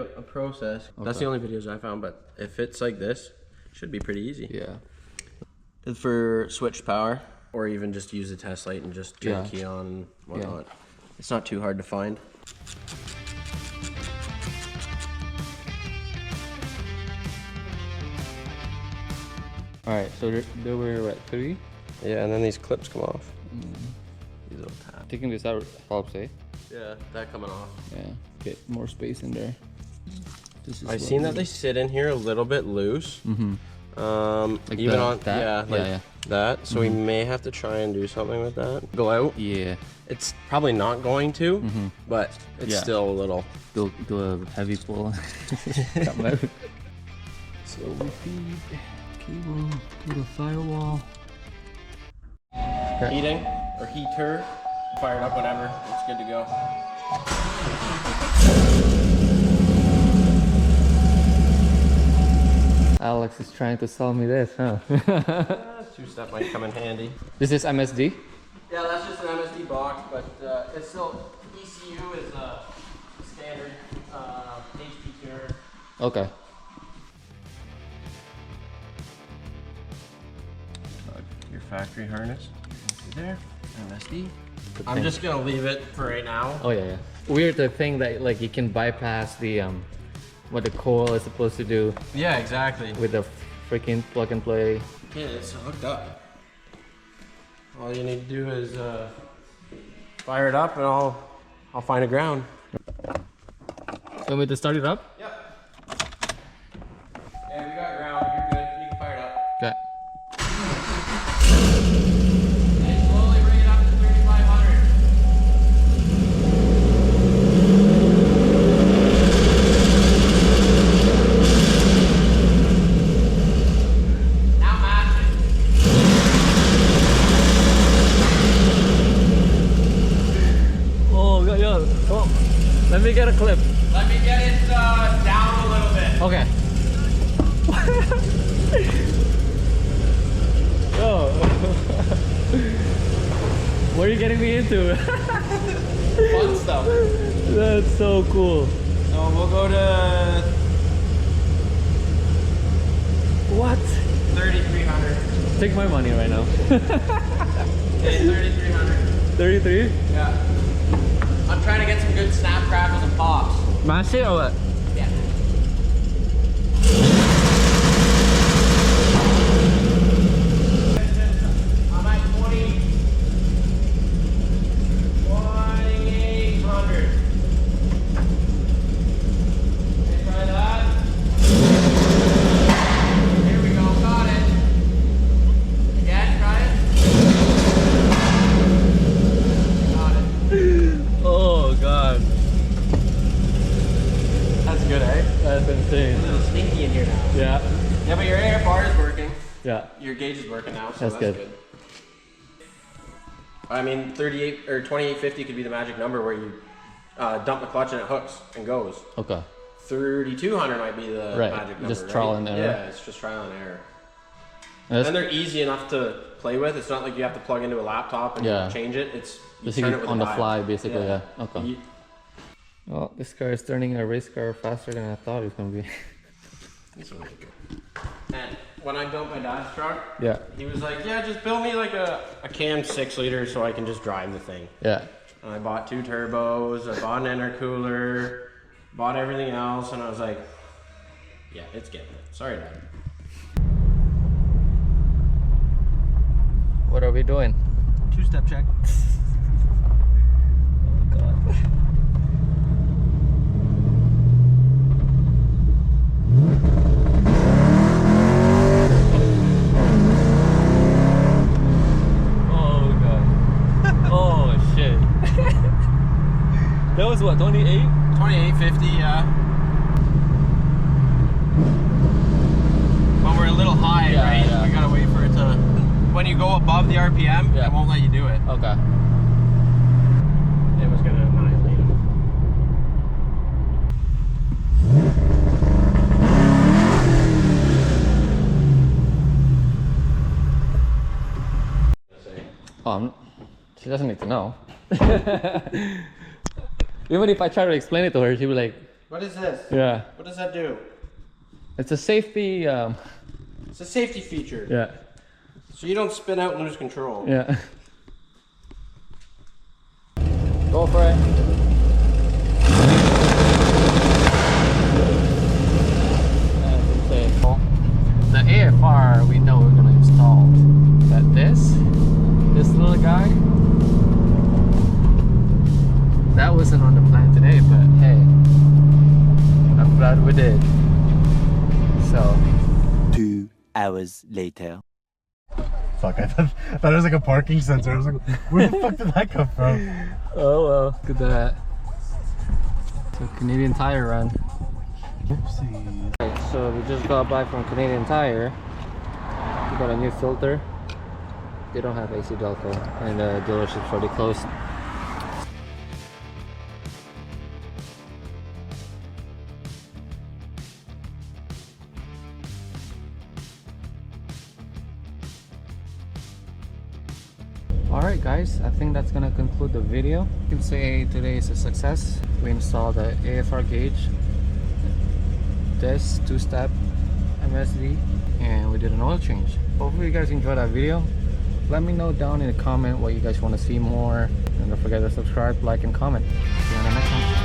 a process. Okay. That's the only videos I found, but if it's like this, it should be pretty easy. Yeah. For switch power, or even just use a test light and just turn the key on and whatnot. Yeah. It's not too hard to find. Alright, so there were what, 3? Yeah, and then these clips come off. These little tabs. Taking this out helps, eh? Yeah, that coming off. Yeah, get more space in there. I've seen that they sit in here a little bit loose. Like even on that? That. So we may have to try and do something with that. Go out. Yeah. It's probably not going to, but it's still a little. Do a heavy pull. Come out. So we feed cable to the firewall. Heating or heater. Fire it up, whatever. It's good to go. Alex is trying to sell me this, huh? Two-step might come in handy. This is MSD? Yeah, that's just an MSD box, but it's still, ECU is a standard HP tuner. Okay. Your factory harness. There, MSD. I'm just gonna leave it for right now. Oh yeah. Weird to think that like you can bypass the what the coil is supposed to do. Yeah, exactly. With the freaking plug and play. Okay, it's hooked up. All you need to do is fire it up, and I'll find a ground. Want me to start it up? Yep. Yeah, we got ground. You're good. You can fire it up. Okay. And slowly bring it up to 3,500. Let me get a clip. Let me get it down a little bit. Okay. Oh. What are you getting me into? Fun stuff. That's so cool. So we'll go to... What? 3,300. Take my money right now. Okay, 3,300. 33? Yeah. I'm trying to get some good snap, crackles, and pops. Mash it or what? Yeah. I'm at 2,800. Okay, try that. Here we go, got it. Again, try it. Got it. Oh god. That's good, eh? That's insane. It's a little stinky in here now. Yeah. Yeah, but your AFR is working. Yeah. Your gauge is working now, so that's good. I mean, 38 or 2850 could be the magic number where you dump the clutch and it hooks and goes. Okay. 3,200 might be the magic number. Just trial and error. Yeah, it's just trial and error. And they're easy enough to play with. It's not like you have to plug into a laptop and change it. It's you turn it with on the dial. fly, basically. Yeah. Okay. Well, this car is turning a race car faster than I thought it was gonna be. This one is good. And when I built my dad's truck, he was like, "Yeah, just build me like a cam 6-liter so I can just drive the thing." Yeah. And I bought 2 turbos. I bought an intercooler. Bought everything else, and I was like, "Yeah, it's getting it." Sorry, Dad. What are we doing? 2-step check. Oh god. Oh god. Oh shit. That was what, 28? 2850, yeah. But we're a little high, right? Yeah. We gotta wait for it to... When you go above the RPM, it won't let you do it. Okay. It was gonna annihilate him. She doesn't need to know. Even if I try to explain it to her, she'll be like, What is this? Yeah. What does that do? It's a safety. It's a safety feature. Yeah. So you don't spin out and lose control. Yeah. Go for it. The AFR we know we're gonna install, but this little guy, that wasn't on the plan today, but hey, I'm glad we did. So 2 hours later. Fuck, I thought it was like a parking sensor. I was like, where the fuck did that come from? oh well, look at that. So Canadian Tire run. Oopsie. Okay, so we just got back from Canadian Tire. We got a new filter. They don't have AC Delco, and the dealership's already closed. Alright guys, I think that's gonna conclude the video. You can say today is a success. We installed the AFR gauge, this 2-step MSD, and we did an oil change. Hopefully you guys enjoyed that video. Let me know down in the comment what you guys want to see more, and don't forget to subscribe, like, and comment. See you on the next one.